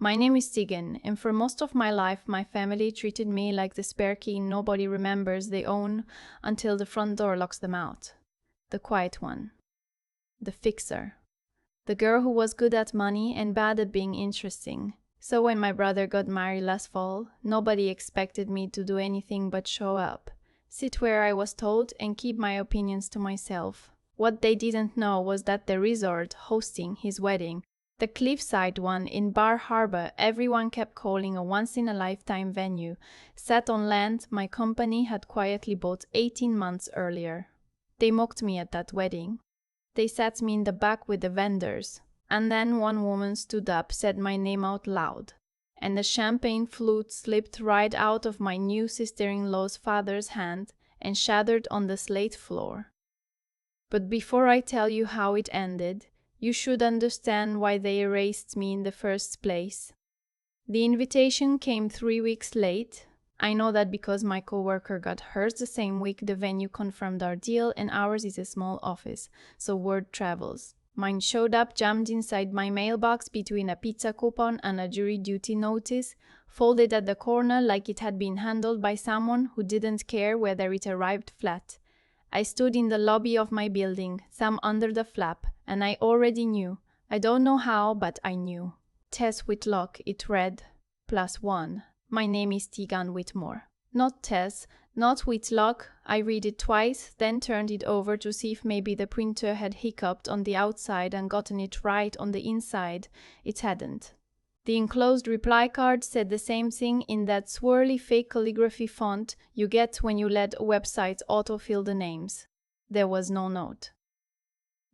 My name is Teagan, and for most of my life, my family treated me like the spare key nobody remembers they own until the front door locks them out. The quiet one. The fixer. The girl who was good at money and bad at being interesting. So when my brother got married last fall, nobody expected me to do anything but show up, sit where I was told, and keep my opinions to myself. What they didn't know was that the resort hosting his wedding, the cliffside one in Bar Harbor everyone kept calling a once-in-a-lifetime venue, sat on land my company had quietly bought 18 months earlier. They mocked me at that wedding. They sat me in the back with the vendors, and then one woman stood up, said my name out loud, and the champagne flute slipped right out of my new sister-in-law's father's hand and shattered on the slate floor. But before I tell you how it ended, you should understand why they erased me in the first place. The invitation came 3 weeks late. I know that because my coworker got hers the same week the venue confirmed our deal, and ours is a small office, so word travels. Mine showed up jammed inside my mailbox between a pizza coupon and a jury duty notice, folded at the corner like it had been handled by someone who didn't care whether it arrived flat. I stood in the lobby of my building, thumb under the flap, and I already knew. I don't know how, but I knew. Tess Whitlock, it read, +1. My name is Teagan Whitmore. Not Tess, not Whitlock. I read it twice, then turned it over to see if maybe the printer had hiccuped on the outside and gotten it right on the inside. It hadn't. The enclosed reply card said the same thing in that swirly fake calligraphy font you get when you let websites autofill the names. There was no note.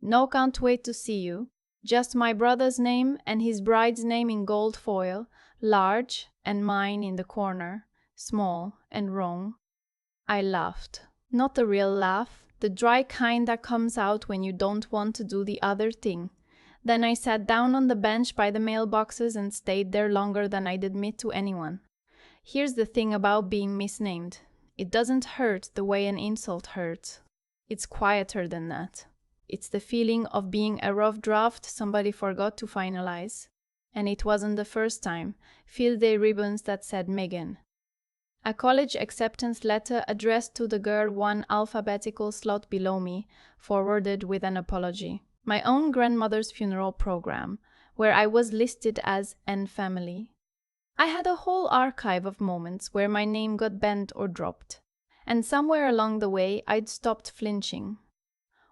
No, can't wait to see you. Just my brother's name and his bride's name in gold foil, large, and mine in the corner, small and wrong. I laughed. Not the real laugh, the dry kind that comes out when you don't want to do the other thing. Then I sat down on the bench by the mailboxes and stayed there longer than I'd admit to anyone. Here's the thing about being misnamed. It doesn't hurt the way an insult hurts. It's quieter than that. It's the feeling of being a rough draft somebody forgot to finalize. And it wasn't the first time. Field day ribbons that said Megan. A college acceptance letter addressed to the girl one alphabetical slot below me, forwarded with an apology. My own grandmother's funeral program, where I was listed as N family. I had a whole archive of moments where my name got bent or dropped, and somewhere along the way I'd stopped flinching.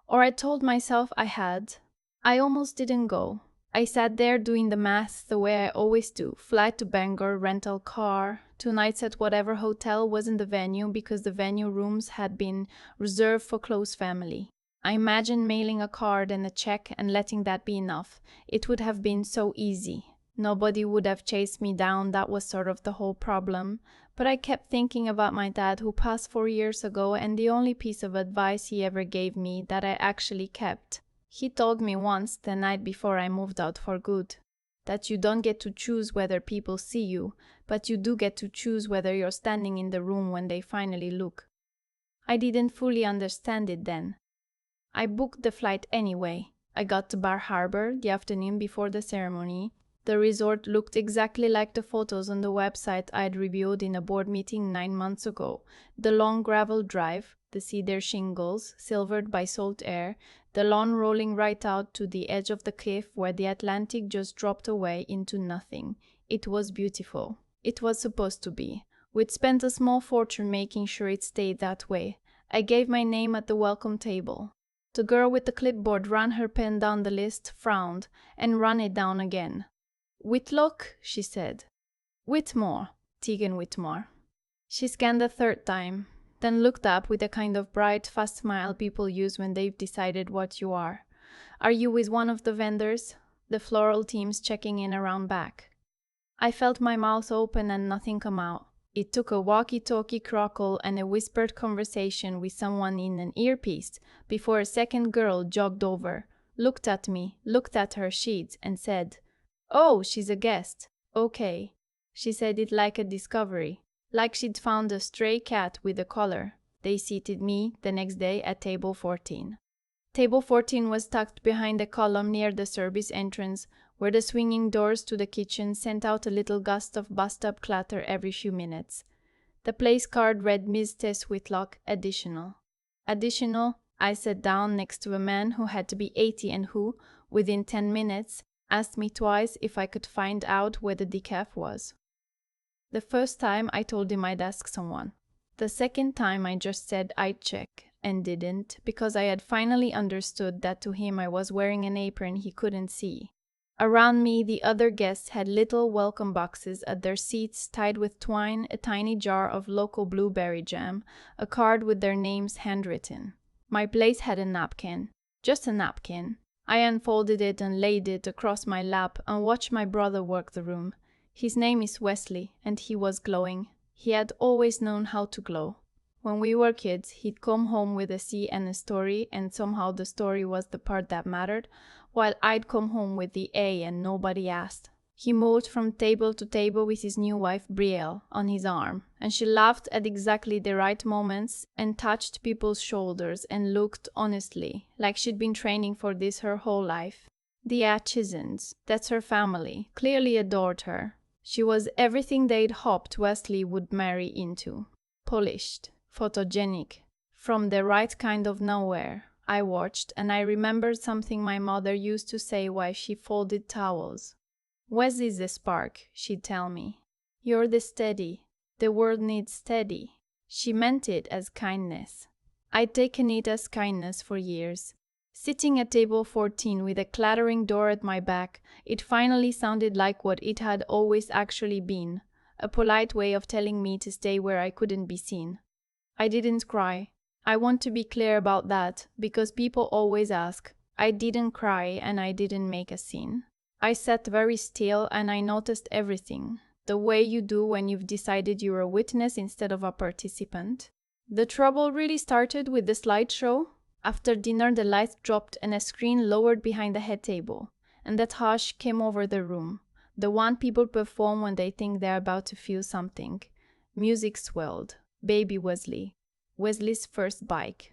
Or I told myself I had. I almost didn't go. I sat there doing the math the way I always do, flight to Bangor, rental car, 2 nights at whatever hotel was in the venue because the venue rooms had been reserved for close family. I imagined mailing a card and a check and letting that be enough. It would have been so easy. Nobody would have chased me down, that was sort of the whole problem. But I kept thinking about my dad who passed 4 years ago, and the only piece of advice he ever gave me that I actually kept. He told me once, the night before I moved out for good, that you don't get to choose whether people see you, but you do get to choose whether you're standing in the room when they finally look. I didn't fully understand it then. I booked the flight anyway. I got to Bar Harbor the afternoon before the ceremony. The resort looked exactly like the photos on the website I'd reviewed in a board meeting 9 months ago. The long gravel drive, the cedar shingles, silvered by salt air, the lawn rolling right out to the edge of the cliff where the Atlantic just dropped away into nothing. It was beautiful. It was supposed to be. We'd spent a small fortune making sure it stayed that way. I gave my name at the welcome table. The girl with the clipboard ran her pen down the list, frowned, and ran it down again. Whitlock, she said. Whitmore, Teagan Whitmore. She scanned a 3rd time, then looked up with the kind of bright, fast smile people use when they've decided what you are. Are you with one of the vendors? The floral team's checking in around back. I felt my mouth open and nothing come out. It took a walkie-talkie crackle and a whispered conversation with someone in an earpiece before a second girl jogged over, looked at me, looked at her sheets, and said, "Oh, she's a guest. Okay." She said it like a discovery, like she'd found a stray cat with a collar. They seated me the next day at table 14. Table 14 was tucked behind a column near the service entrance, where the swinging doors to the kitchen sent out a little gust of bathtub clatter every few minutes. The place card read Ms. Tess Whitlock, additional. Additional, I sat down next to a man who had to be 80 and who, within 10 minutes, asked me twice if I could find out where the decaf was. The first time I told him I'd ask someone. The second time I just said I'd check, and didn't, because I had finally understood that to him I was wearing an apron he couldn't see. Around me, the other guests had little welcome boxes at their seats tied with twine, a tiny jar of local blueberry jam, a card with their names handwritten. My place had a napkin. Just a napkin. I unfolded it and laid it across my lap and watched my brother work the room. His name is Wesley, and he was glowing. He had always known how to glow. When we were kids, he'd come home with a C and a story, and somehow the story was the part that mattered, while I'd come home with the A and nobody asked. He moved from table to table with his new wife Brielle on his arm, and she laughed at exactly the right moments and touched people's shoulders and looked honestly like she'd been training for this her whole life. The Achesons, that's her family, clearly adored her. She was everything they'd hoped Wesley would marry into. Polished, photogenic, from the right kind of nowhere. I watched, and I remembered something my mother used to say while she folded towels. Wesley's the spark, she'd tell me. You're the steady. The world needs steady. She meant it as kindness. I'd taken it as kindness for years. Sitting at table 14 with a clattering door at my back, it finally sounded like what it had always actually been, a polite way of telling me to stay where I couldn't be seen. I didn't cry. I want to be clear about that, because people always ask. I didn't cry and I didn't make a scene. I sat very still and I noticed everything, the way you do when you've decided you're a witness instead of a participant. The trouble really started with the slideshow. After dinner, the lights dropped and a screen lowered behind the head table, and that hush came over the room, the one people perform when they think they're about to feel something. Music swelled. Baby Wesley. Wesley's first bike.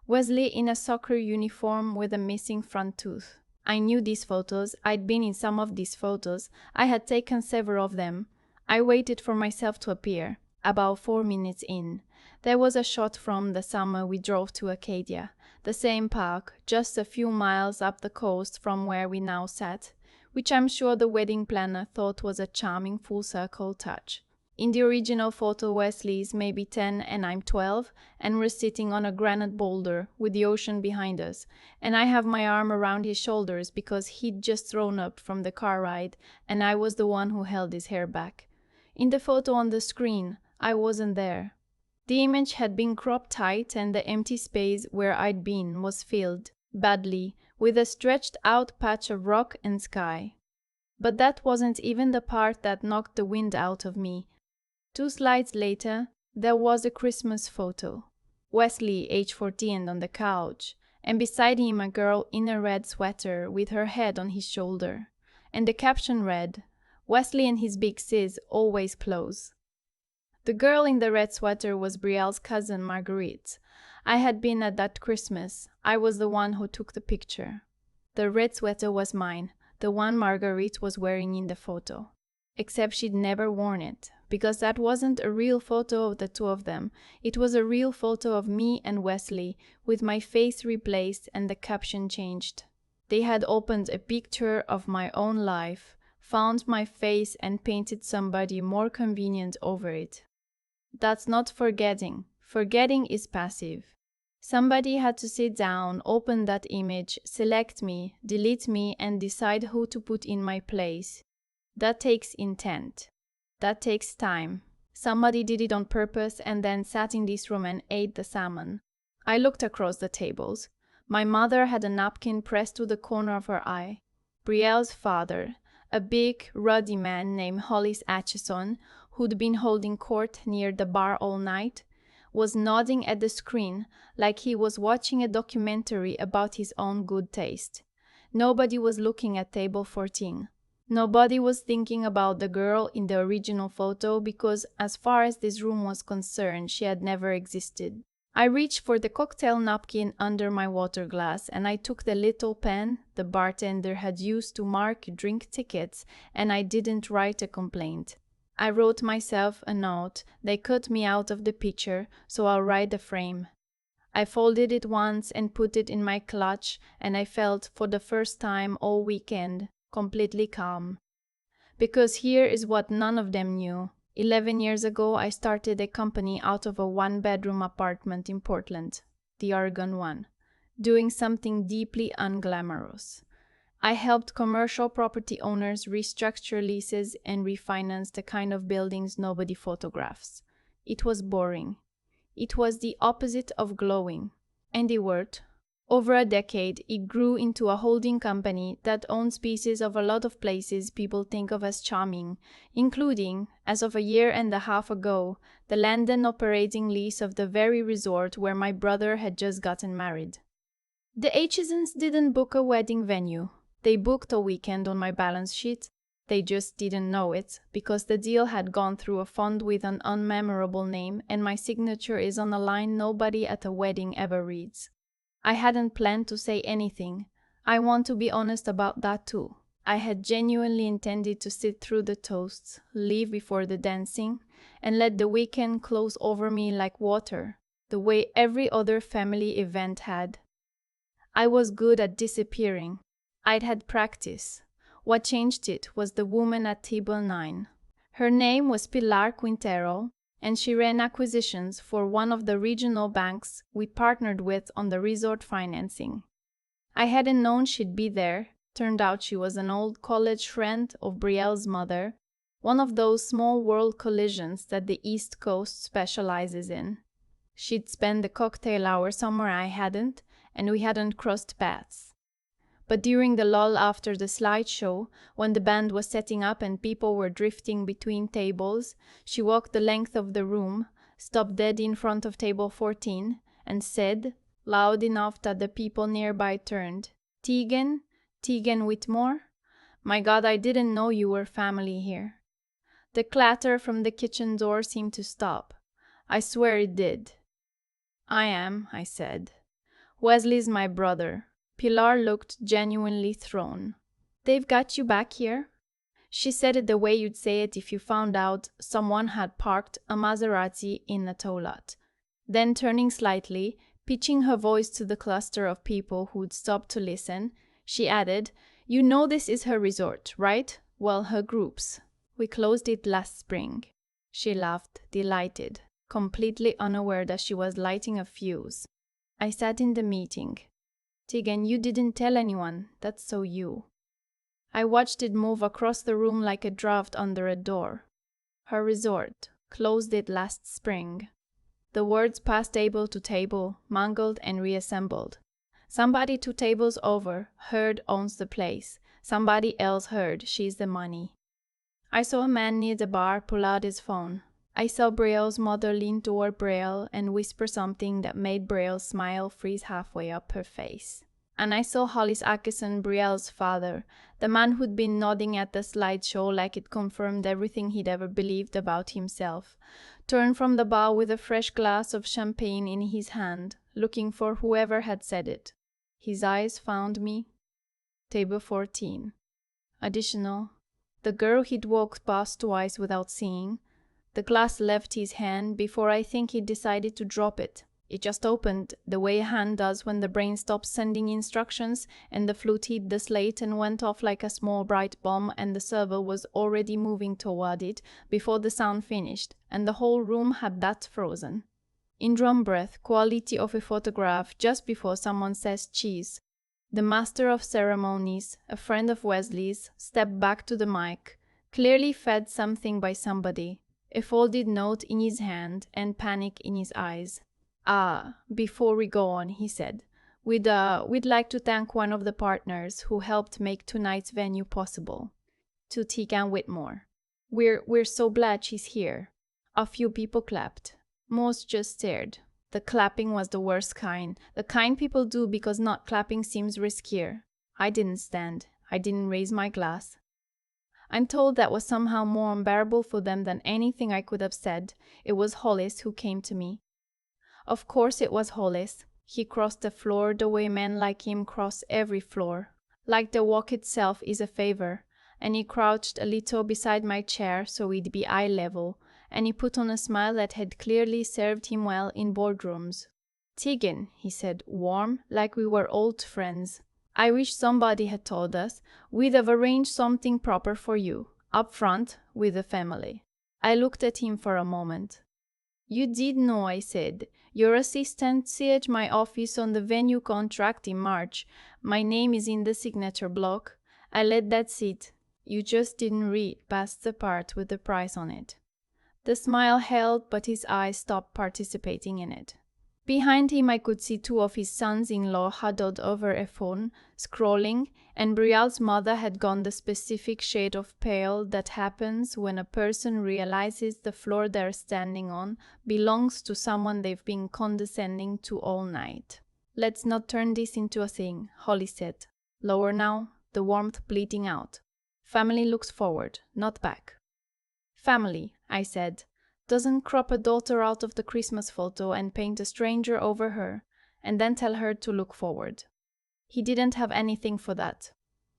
Wesley in a soccer uniform with a missing front tooth. I knew these photos. I'd been in some of these photos. I had taken several of them. I waited for myself to appear. About 4 minutes in, there was a shot from the summer we drove to Acadia, the same park, just a few miles up the coast from where we now sat, which I'm sure the wedding planner thought was a charming full-circle touch. In the original photo, Wesley is maybe 10 and I'm 12, and we're sitting on a granite boulder with the ocean behind us, and I have my arm around his shoulders because he'd just thrown up from the car ride, and I was the one who held his hair back. In the photo on the screen, I wasn't there. The image had been cropped tight, and the empty space where I'd been was filled, badly, with a stretched out patch of rock and sky. But that wasn't even the part that knocked the wind out of me. 2 slides later, there was a Christmas photo. Wesley, age 14, on the couch, and beside him a girl in a red sweater with her head on his shoulder. And the caption read, "Wesley and his big sis always close." The girl in the red sweater was Brielle's cousin Marguerite. I had been at that Christmas. I was the one who took the picture. The red sweater was mine, the one Marguerite was wearing in the photo. Except she'd never worn it, because that wasn't a real photo of the two of them. It was a real photo of me and Wesley, with my face replaced and the caption changed. They had opened a picture of my own life, found my face and painted somebody more convenient over it. That's not forgetting. Forgetting is passive. Somebody had to sit down, open that image, select me, delete me, and decide who to put in my place. That takes intent. That takes time. Somebody did it on purpose and then sat in this room and ate the salmon. I looked across the tables. My mother had a napkin pressed to the corner of her eye. Brielle's father, a big, ruddy man named Hollis Acheson, who'd been holding court near the bar all night, was nodding at the screen like he was watching a documentary about his own good taste. Nobody was looking at table 14. Nobody was thinking about the girl in the original photo because, as far as this room was concerned, she had never existed. I reached for the cocktail napkin under my water glass, and I took the little pen the bartender had used to mark drink tickets, and I didn't write a complaint. I wrote myself a note. They cut me out of the picture, so I'll write the frame. I folded it once and put it in my clutch, and I felt, for the first time all weekend, completely calm. Because here is what none of them knew. 11 years ago, I started a company out of a one-bedroom apartment in Portland, the Oregon one, doing something deeply unglamorous. I helped commercial property owners restructure leases and refinance the kind of buildings nobody photographs. It was boring. It was the opposite of glowing. And it worked. Over a decade, it grew into a holding company that owns pieces of a lot of places people think of as charming, including, as of a year and a half ago, the land and operating lease of the very resort where my brother had just gotten married. The Achesons didn't book a wedding venue. They booked a weekend on my balance sheet. They just didn't know it, because the deal had gone through a fund with an unmemorable name, and my signature is on a line nobody at a wedding ever reads. I hadn't planned to say anything. I want to be honest about that too. I had genuinely intended to sit through the toasts, leave before the dancing, and let the weekend close over me like water, the way every other family event had. I was good at disappearing. I'd had practice. What changed it was the woman at table 9. Her name was Pilar Quintero, and she ran acquisitions for one of the regional banks we partnered with on the resort financing. I hadn't known she'd be there. Turned out she was an old college friend of Brielle's mother, one of those small world collisions that the East Coast specializes in. She'd spent the cocktail hour somewhere I hadn't, and we hadn't crossed paths. But during the lull after the slideshow, when the band was setting up and people were drifting between tables, she walked the length of the room, stopped dead in front of table 14, and said, loud enough that the people nearby turned, "Teagan? Teagan Whitmore? My God, I didn't know you were family here." The clatter from the kitchen door seemed to stop. I swear it did. "I am," I said. "Wesley's my brother." Pilar looked genuinely thrown. "They've got you back here?" She said it the way you'd say it if you found out someone had parked a Maserati in a tow lot. Then turning slightly, pitching her voice to the cluster of people who'd stopped to listen, she added, "You know this is her resort, right? Well, her group's. We closed it last spring." She laughed, delighted, completely unaware that she was lighting a fuse. I sat in the meeting. "Teagan, you didn't tell anyone. That's so you." I watched it move across the room like a draft under a door. Her resort. Closed it last spring. The words passed table to table, mangled and reassembled. Somebody 2 tables over heard owns the place. Somebody else heard she's the money. I saw a man near the bar pull out his phone. I saw Brielle's mother lean toward Brielle and whisper something that made Brielle's smile freeze halfway up her face. And I saw Hollis Acheson, Brielle's father, the man who'd been nodding at the slideshow like it confirmed everything he'd ever believed about himself, turn from the bar with a fresh glass of champagne in his hand, looking for whoever had said it. His eyes found me. Table 14. Additional. The girl he'd walked past twice without seeing. The glass left his hand before I think he decided to drop it. It just opened, the way a hand does when the brain stops sending instructions, and the flute hit the slate and went off like a small bright bomb, and the server was already moving toward it before the sound finished, and the whole room had that frozen. In drum breath, quality of a photograph just before someone says cheese. The master of ceremonies, a friend of Wesley's, stepped back to the mic, clearly fed something by somebody, a folded note in his hand and panic in his eyes. Before we go on," he said, we'd like to thank one of the partners who helped make tonight's venue possible. To Teagan Whitmore. We're so glad she's here." A few people clapped. Most just stared. The clapping was the worst kind. The kind people do because not clapping seems riskier. I didn't stand. I didn't raise my glass. I'm told that was somehow more unbearable for them than anything I could have said. It was Hollis who came to me. Of course it was Hollis. He crossed the floor the way men like him cross every floor. Like the walk itself is a favor. And he crouched a little beside my chair so we'd be eye level, and he put on a smile that had clearly served him well in boardrooms. "Teagan," he said, warm, like we were old friends. "I wish somebody had told us. We'd have arranged something proper for you, up front, with the family." I looked at him for a moment. "You did know," I said. "Your assistant searched my office on the venue contract in March. My name is in the signature block. I let that sit. You just didn't read past the part with the price on it." The smile held, but his eyes stopped participating in it. Behind him I could see two of his sons-in-law huddled over a phone, scrolling, and Brielle's mother had gone the specific shade of pale that happens when a person realizes the floor they're standing on belongs to someone they've been condescending to all night. "Let's not turn this into a thing," Holly said. Lower now, the warmth bleeding out. "Family looks forward, not back." "Family," I said, "doesn't crop a daughter out of the Christmas photo and paint a stranger over her, and then tell her to look forward." He didn't have anything for that.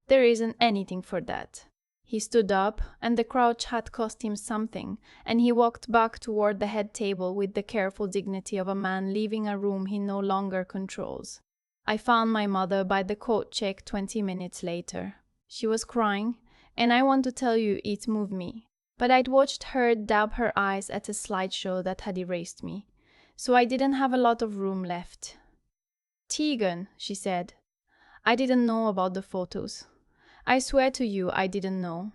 "There isn't anything for that." He stood up, and the crouch had cost him something, and he walked back toward the head table with the careful dignity of a man leaving a room he no longer controls. I found my mother by the coat check 20 minutes later. She was crying, and I want to tell you it moved me. But I'd watched her dab her eyes at a slideshow that had erased me, so I didn't have a lot of room left. "Teagan," she said, "I didn't know about the photos. I swear to you I didn't know."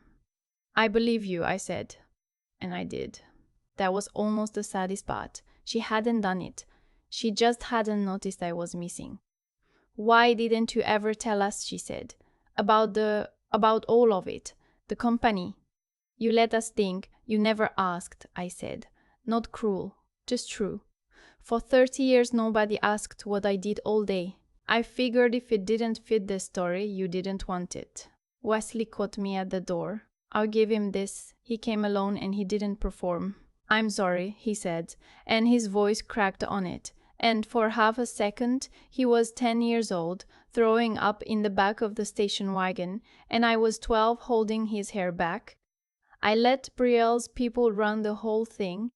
"I believe you," I said. And I did. That was almost the saddest part. She hadn't done it. She just hadn't noticed I was missing. "Why didn't you ever tell us," she said, about all of it, the company." "You let us think. You never asked," I said. Not cruel, just true. For 30 years nobody asked what I did all day. I figured if it didn't fit the story, you didn't want it. Wesley caught me at the door. I'll give him this. He came alone and he didn't perform. "I'm sorry," he said, and his voice cracked on it. And for half a second, he was 10 years old, throwing up in the back of the station wagon, and I was 12 holding his hair back. I let Brielle's people run the whole thing.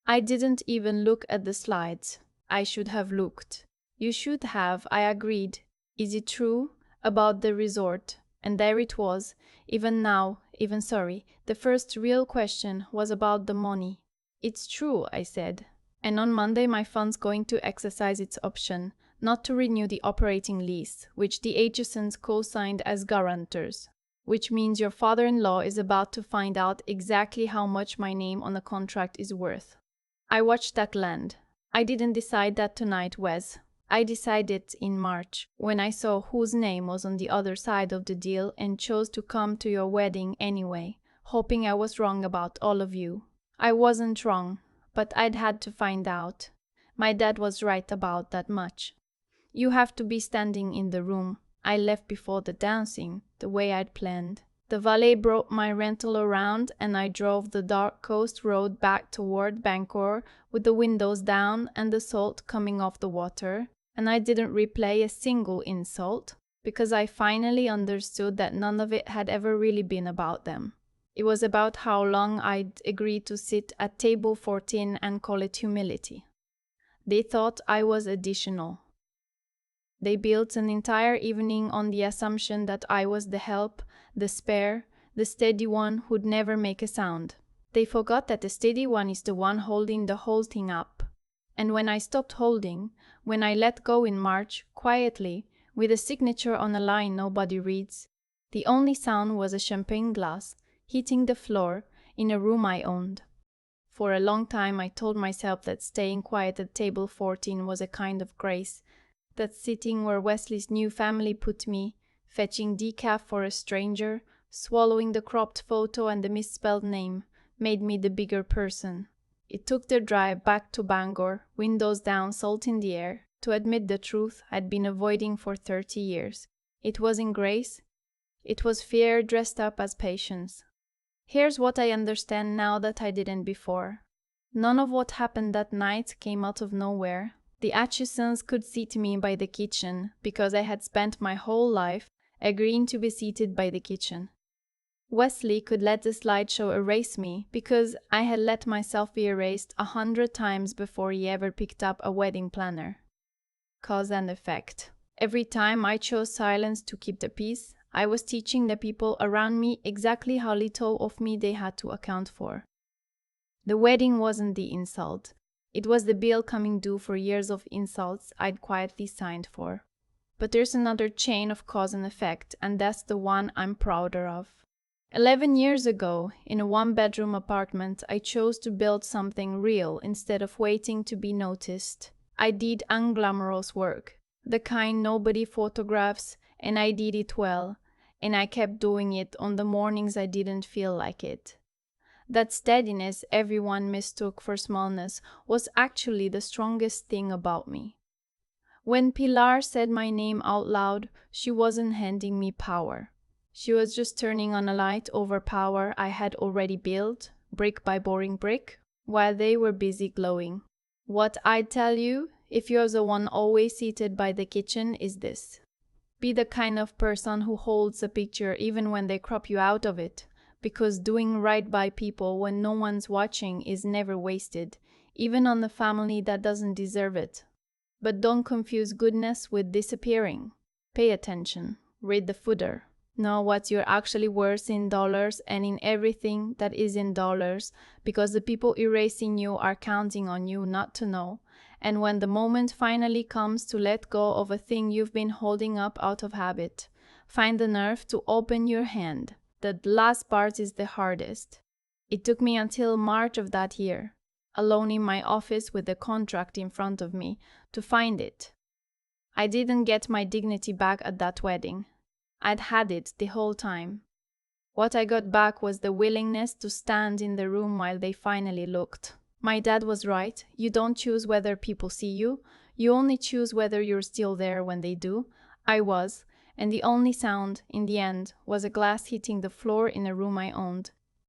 I didn't even look at the slides. I should have looked. "You should have," I agreed. "Is it true? About the resort?" And there it was. The first real question was about the money. "It's true," I said. "And on Monday my fund's going to exercise its option, not to renew the operating lease, which the Achesons co-signed as guarantors. Which means your father-in-law is about to find out exactly how much my name on the contract is worth." I watched that land. I didn't decide that tonight, Wes. I decided in March, when I saw whose name was on the other side of the deal and chose to come to your wedding anyway, hoping I was wrong about all of you. I wasn't wrong, but I'd had to find out. My dad was right about that much. You have to be standing in the room. I left before the dancing, the way I'd planned. The valet brought my rental around and I drove the dark coast road back toward Bangor with the windows down and the salt coming off the water. And I didn't replay a single insult because I finally understood that none of it had ever really been about them. It was about how long I'd agreed to sit at table 14 and call it humility. They thought I was additional. They built an entire evening on the assumption that I was the help, the spare, the steady one who'd never make a sound. They forgot that the steady one is the one holding the whole thing up. And when I stopped holding, when I let go in March, quietly, with a signature on a line nobody reads, the only sound was a champagne glass hitting the floor in a room I owned. For a long time I told myself that staying quiet at table 14 was a kind of grace, that sitting where Wesley's new family put me, fetching decaf for a stranger, swallowing the cropped photo and the misspelled name, made me the bigger person. It took the drive back to Bangor, windows down, salt in the air, to admit the truth I'd been avoiding for 30 years. It wasn't grace. It was fear dressed up as patience. Here's what I understand now that I didn't before. None of what happened that night came out of nowhere. The Achesons could seat me by the kitchen because I had spent my whole life agreeing to be seated by the kitchen. Wesley could let the slideshow erase me because I had let myself be erased 100 times before he ever picked up a wedding planner. Cause and effect. Every time I chose silence to keep the peace, I was teaching the people around me exactly how little of me they had to account for. The wedding wasn't the insult. It was the bill coming due for years of insults I'd quietly signed for. But there's another chain of cause and effect, and that's the one I'm prouder of. 11 years ago, in a one-bedroom apartment, I chose to build something real instead of waiting to be noticed. I did unglamorous work, the kind nobody photographs, and I did it well, and I kept doing it on the mornings I didn't feel like it. That steadiness everyone mistook for smallness was actually the strongest thing about me. When Pilar said my name out loud, she wasn't handing me power. She was just turning on a light over power I had already built, brick by boring brick, while they were busy glowing. What I'd tell you, if you're the one always seated by the kitchen, is this. Be the kind of person who holds a picture even when they crop you out of it, because doing right by people when no one's watching is never wasted, even on the family that doesn't deserve it. But don't confuse goodness with disappearing. Pay attention. Read the footer. Know what you're actually worth in dollars and in everything that is in dollars, because the people erasing you are counting on you not to know. And when the moment finally comes to let go of a thing you've been holding up out of habit, find the nerve to open your hand. The last part is the hardest. It took me until March of that year, alone in my office with the contract in front of me, to find it. I didn't get my dignity back at that wedding. I'd had it the whole time. What I got back was the willingness to stand in the room while they finally looked. My dad was right. You don't choose whether people see you. You only choose whether you're still there when they do. I was, and the only sound, in the end, was a glass hitting the floor in a room I owned,